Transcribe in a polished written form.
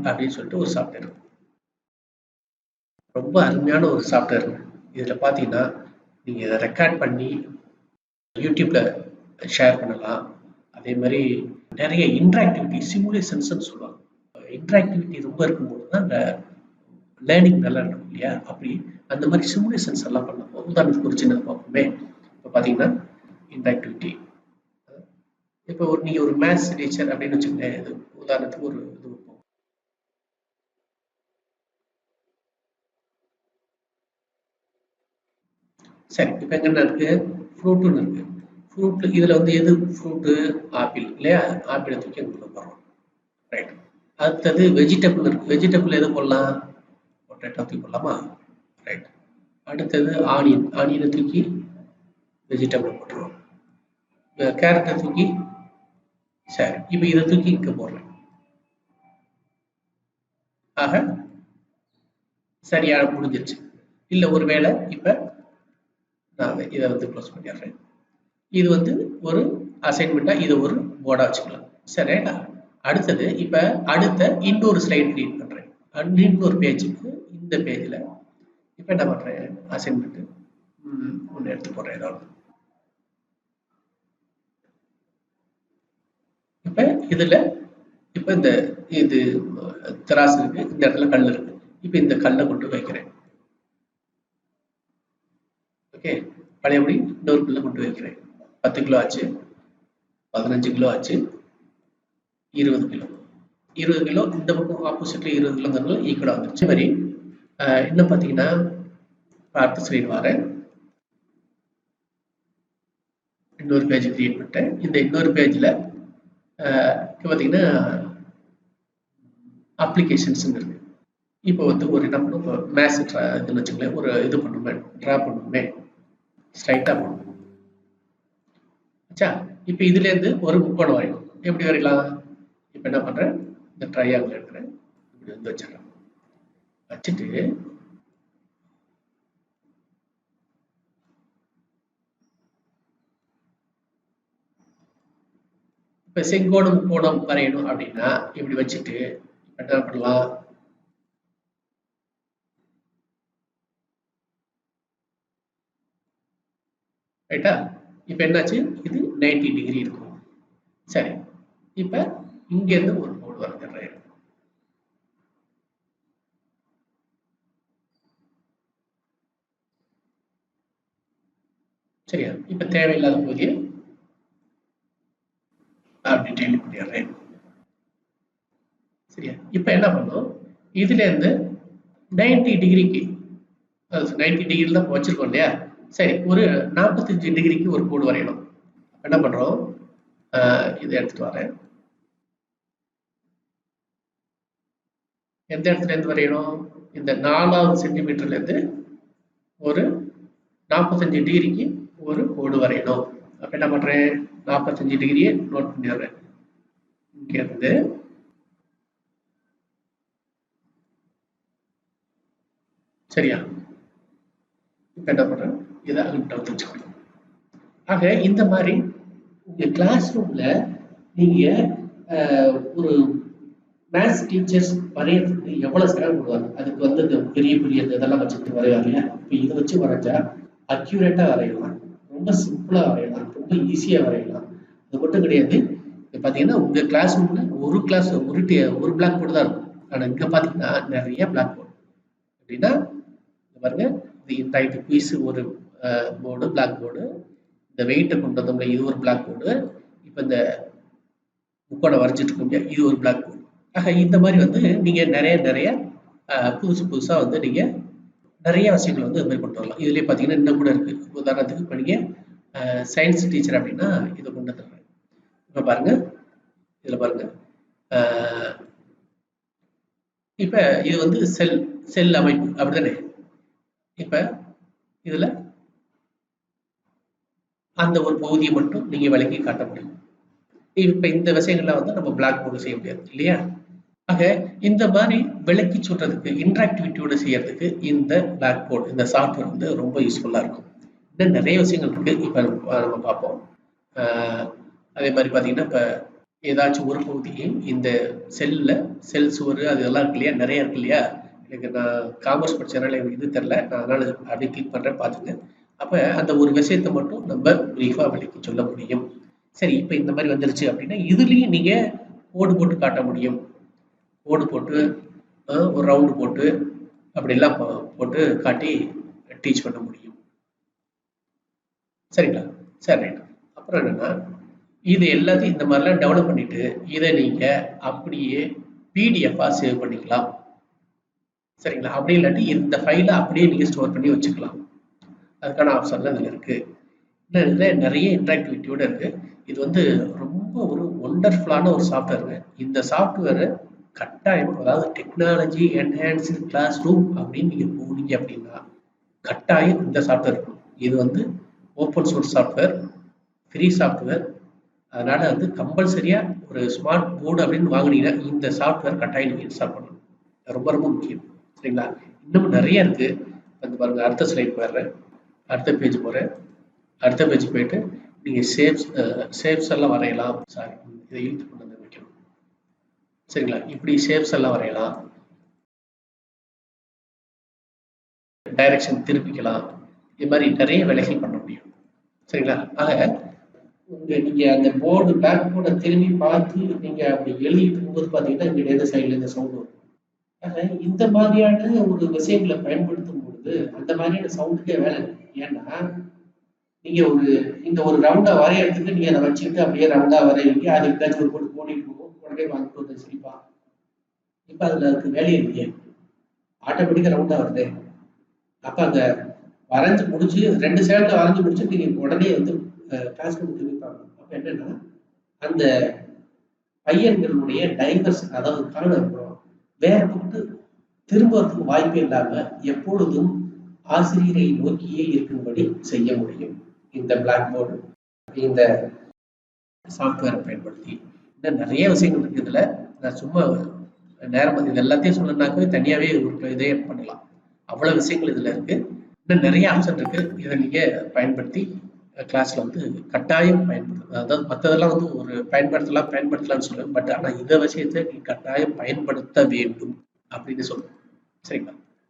அப்படின்னு சொல்லிட்டு ஒரு சாஃப்ட்வேர். ரொம்ப அருமையான ஒரு சாஃப்ட்வேர். இதில் பார்த்தீங்கன்னா நீங்கள் இதை ரெக்கார்ட் பண்ணி யூடியூப்ல ஷேர் பண்ணலாம். அதே மாதிரி நிறைய இன்டராக்டிவிட்டி சிமுலேஷன்ஸ்ன்னு சொல்லுவாங்க. இன்டராக்டிவிட்டி ரொம்ப இருக்கும்போது தான் அந்த லேர்னிங் நல்லா இருக்கும் இல்லையா? அப்படி அந்த மாதிரி சிமுலேஷன்ஸ் எல்லாம் பண்ணலாம். உதாரணத்துக்கு ஒரு சின்னது பார்ப்போமே. இப்போ பார்த்தீங்கன்னா இன்டராக்டிவிட்டி, இப்போ நீங்கள் ஒரு மேத்ஸ் டீச்சர் அப்படின்னு வச்சுக்கோங்களேன். இது உதாரணத்துக்கு ஒரு இது வைப்போம். சரி, இப்போ என்ன இருக்கு? ஃப்ரூட்டுன்னு இருக்கு. ஃப்ரூட் இதில் வந்து எது ஃப்ரூட்டு? ஆப்பிள் இல்லையா? ஆப்பிளை தூக்கி அங்கே போடுறோம். ரைட். அடுத்தது வெஜிடபிள் இருக்கு. வெஜிடபிள் எது போடலாம்? பொட்டேட்டோ தூக்கி போடலாமா? ரைட். அடுத்தது ஆனியன். ஆனியனை தூக்கி வெஜிடபிள் போட்டுருவோம். கேரட்டை தூக்கி, சரி, இப்போ இதை தூக்கி இங்கே போடுறேன். ஆக சரியா முடிஞ்சிருச்சு. இல்லை ஒருவேளை இப்போ நான் இதை வந்து க்ளோஸ் பண்ணிடுறேன். இது வந்து ஒரு அசைன்மெண்ட்டாக இதை ஒரு போர்டாக வச்சுக்கலாம். சரியா? அடுத்தது இப்போ அடுத்த இன்னொரு ஸ்லைட் கிரியேட் பண்ணுறேன். இன்னொரு பேஜுக்கு இந்த பேஜில் இப்போ என்ன பண்ணுறேன்? அசைன்மெண்ட்டு ஒன்று எடுத்து போடுறேன். ஏதாவது இப்போ இதில் இப்போ இந்த இது திராசு இருக்கு, இந்த இடத்துல கல் இருக்கு. இப்போ இந்த கல்லை கொண்டு வைக்கிறேன். ஓகே, பழையபடி இன்னொரு கல்லை கொண்டு வைக்கிறேன். 10 கிலோ ஆச்சு, 15 கிலோ ஆச்சு, 20 கிலோ. 20 கிலோ இந்த பக்கம் ஆப்போசிட்ல 20 கிலோங்கிறதுல ஈக்குவலாக வந்துருச்சு. மாதிரி இன்னும் பார்த்தீங்கன்னா அடுத்த ஸ்லைடு வரேன். இன்னொரு பேஜ் கிரியேட் பண்ணிட்டேன். இந்த இன்னொரு பேஜில் பார்த்தீங்கன்னா அப்ளிகேஷன்ஸ் இருக்கு. இப்போ வந்து ஒரு என்ன பண்ணும்? இப்போ மேத்ஸ் இதுன்னு வச்சுக்கலேன், ஒரு இது பண்ணுமே, ட்ரா பண்ணுமே, ஸ்ட்ரைட்டாக பண்ணும். ஆச்சா? இப்போ இதுலேருந்து ஒரு முக்கோணம் வரையணும். எப்படி வரையலாம்? இப்போ என்ன பண்ணுறேன்? இந்த ட்ரையாங்கிள் எடுக்கிறேன், இப்படி வந்து வச்சிடறேன். வச்சுட்டு இப்போ செங்கோணம் முக்கோணம் வரையணும் அப்படின்னா இப்படி வச்சுட்டு என்ன பண்ணலாம்? ரைட்டா? இப்போ என்னாச்சு? இது 90 டிகிரி இருக்கும். சரி, இப்போ இங்கேருந்து ஒரு கோடு வரைஞ்சிடுறேன். சரியா? இப்போ தேவையில்லாத பகுதியை அப்படி டெலிட் பண்ணிடுறேன். சரியா? இப்போ என்ன பண்ணும்? இதுலேருந்து 90 டிகிரிக்கு, 90 டிகிரியில் தான் வச்சிருக்கோம் இல்லையா? சரி, ஒரு 45 டிகிரிக்கு ஒரு கோடு வரையணும். என்ன பண்ணுறோம்? இதை எடுத்துட்டு வரேன். எந்த இடத்துல இருந்து வரையணும்? இந்த 4வது சென்டிமீட்டர்லேருந்து ஒரு 45 டிகிரிக்கு ஒரு கோடு வரையணும். அப்போ என்ன பண்ணுறேன்? 45 டிகிரியை நோட் பண்ணிடுறேன். இங்கேருந்து சரியா? இப்போ என்ன பண்ணுறேன்? இதை அங்கிட்ட வந்து வச்சுக்கணும். ஆக இந்த மாதிரி உங்கள் கிளாஸ் ரூமில் நீங்கள் ஒரு மேத்ஸ் டீச்சர்ஸ் வரையறதுக்கு எவ்வளோ சிரமப்படுவாங்க. அதுக்கு வந்து இந்த பெரிய பெரிய இதெல்லாம் வச்சுட்டு வரைவாங்க. இப்போ இதை வச்சு வரைஞ்சா அக்யூரேட்டாக வரையலாம், ரொம்ப சிம்பிளாக வரையலாம், ரொம்ப ஈஸியாக வரையலாம். அது மட்டும் கிடையாது. இப்போ பார்த்தீங்கன்னா உங்கள் கிளாஸ் ரூமில் ஒரு கிளாஸ் ஒரு பிளாக் போர்டு தான் இருக்கும். ஆனால் இங்கே பார்த்தீங்கன்னா நிறைய பிளாக் போர்டு. அப்படின்னா பாருங்க, இந்த டைப் குயிஸ் ஒரு போர்டு, பிளாக் போர்டு. இந்த வெயிட்டை கொண்டு வந்தோம்ல, இது ஒரு பிளாக் போர்டு. இப்போ இந்த முக்கோணம் வரைஞ்சிட்டு இருக்கோங்க, இது ஒரு பிளாக் போர்டு. ஆக இந்த மாதிரி வந்து நீங்கள் நிறைய புதுசாக வந்து நீங்கள் நிறைய விஷயங்கள் வந்து அது மாதிரி கொண்டு வரலாம். இதுலேயே பார்த்தீங்கன்னா இன்னும் கூட இருக்குது. உதாரணத்துக்கு இப்போ நீங்கள் சயின்ஸ் டீச்சர் அப்படின்னா இதை கொண்டு வந்துடுறேன். இப்போ பாருங்க, இதில் பாருங்க, இப்போ இது வந்து செல் அமைப்பு அப்படிதானே? இப்போ இதில் அந்த ஒரு பகுதியை மட்டும் நீங்கள் விளக்கி காட்ட முடியும். இப்போ இந்த விஷயங்கள்லாம் வந்து நம்ம பிளாக் போர்டு செய்ய முடியாது இல்லையா? ஆக இந்த மாதிரி விளக்கி சொல்றதுக்கு, இன்டராக்டிவிட்டியோட செய்யறதுக்கு இந்த பிளாக் போர்டு, இந்த சாஃப்ட்வேர் வந்து ரொம்ப யூஸ்ஃபுல்லாக இருக்கும். இன்னும் நிறைய விஷயங்கள் இருக்கு. இப்போ நம்ம பார்ப்போம். அதே மாதிரி பார்த்தீங்கன்னா இப்போ ஏதாச்சும் ஒரு பகுதியை இந்த செல் சுவர் அதெல்லாம் இருக்கு இல்லையா, நிறைய இருக்கு இல்லையா. எனக்கு நான் காமர்ஸ் படிச்சதுனால எனக்கு இது தெரியல, நான் அதனால அப்படியே கிளிக் பண்றேன் பார்த்துங்க. அப்ப அந்த ஒரு விஷயத்தை மட்டும் நம்ம பிரீஃபா விளக்கி சொல்ல முடியும். சரி, இப்ப இந்த மாதிரி வந்துருச்சு அப்படின்னா இதுலயும் நீங்க கோடு போட்டு காட்ட முடியும். கோடு போட்டு ஒரு ரவுண்டு போட்டு அப்படிலாம் போட்டு காட்டி டீச் பண்ண முடியும். சரிங்களா? சரி, ரைட். அப்புறம் என்னன்னா, இது எல்லாத்தையும் இந்த மாதிரிலாம் டெவலப் பண்ணிட்டு இதை நீங்க அப்படியே பிடிஎஃபா சேவ் பண்ணிக்கலாம். சரிங்களா? அப்படி இல்லாட்டி இந்த ஃபைலை அப்படியே நீங்க ஸ்டோர் பண்ணி வச்சுக்கலாம். அதுக்கான ஆப்ஷன்லாம் இதுல இருக்கு. இதுல நிறைய இன்டராக்டிவிட்டியோட இருக்கு. இது வந்து ரொம்ப ஒரு ஒண்டர்ஃபுல்லான ஒரு சாஃப்ட்வேருங்க. இந்த சாஃப்ட்வேர் கட்டாயம், அதாவது டெக்னாலஜி என்ஹான்ஸ்டு கிளாஸ் ரூம் அப்படின்னு நீங்க போனீங்க அப்படின்னா கட்டாயம் இந்த சாஃப்ட்வேர் இருக்கும். இது வந்து open source software, free software. அதனால வந்து கம்பல்சரியா ஒரு ஸ்மார்ட் போர்டு அப்படின்னு வாங்குனீங்கன்னா இந்த சாஃப்ட்வேர் கட்டாயம் நீங்க இன்ஸ்டால் பண்ணணும். ரொம்ப ரொம்ப முக்கியம். சரிங்களா? இன்னும் நிறைய இருக்கு. வந்து பாருங்க, அடுத்த ஸ்லைட் போயிடுறேன், அடுத்த பேஜ் போறேன். அடுத்த பேஜ் போயிட்டு நீங்க ஷேப்ஸ் எல்லாம் வரையலாம். சாரி, இதை இழுத்து கொண்டு வந்து வைக்கணும். சரிங்களா? இப்படி ஷேப்ஸ் எல்லாம் வரையலாம், டைரக்ஷன் திருப்பிக்கலாம். இது மாதிரி நிறைய வேலைகள் பண்ண முடியும். சரிங்களா? ஆக நீங்க அந்த போர்டு பேக் போர்டை திரும்பி பார்த்து நீங்க அப்படி எழுதிட்டு இருக்கும்போது பாத்தீங்கன்னா இங்க எந்த சைட்ல இருந்து சவுண்ட் வரும். ஆக இந்த மாதிரியான ஒரு விஷயங்களை பயன்படுத்தும் பொழுது அந்த மாதிரியான சவுண்டுக்கே வேலை இல்லை. ஏன்னா நீங்க இந்த ஒரு ரவுண்டா வரையறதுக்கு நீங்க அதை வச்சுட்டு அப்படியே ரவுண்டா வரைவீங்க, அது ஏதாச்சும் ஒரு போட்டு ஓடிட்டு இருக்கும், உடனே வாங்கிட்டு வந்து சிரிப்பான். இப்ப அதுல அதுக்கு வேலையே இல்லையே, ஆட்டோமேட்டிக்கா ரவுண்டா வருது. அப்ப அங்க வரைஞ்சு முடிச்சு 2 சைடுல வரைஞ்சு முடிச்சு நீங்க உடனே வந்து கிளாஸ் ரூம் திரும்பி பார்க்கணும். அப்ப என்னன்னா அந்த பையன்களுடைய டைவர்ஷன், அதாவது காணப்படும் வேற பக்கம் திரும்புறதுக்கு வாய்ப்பே இல்லாம எப்பொழுதும் ஆசிரியரை நோக்கியே இருக்கும்படி செய்ய முடியும் இந்த பிளாக் போர்டு, இந்த சாஃப்ட்வேரை பயன்படுத்தி. இன்னும் நிறைய விஷயங்கள் இருக்கு இதுல. நான் சும்மா நேரம் இது எல்லாத்தையும் சொல்லணும்னாக்கவே தனியாவே ஒரு இதே பண்ணலாம். அவ்வளவு விஷயங்கள் இதுல இருக்கு. இன்னும் நிறைய ஆப்ஷன் இருக்கு. இதை நீங்க பயன்படுத்தி கிளாஸ்ல வந்து கட்டாயம் பயன்படுத்த, அதாவது மற்றதெல்லாம் வந்து ஒரு பயன்படுத்தலாம்னு சொல்லுவேன். பட் ஆனா இந்த விஷயத்தை நீ கட்டாயம் பயன்படுத்த வேண்டும் அப்படின்னு சொல்லுவேன். சரிங்களா?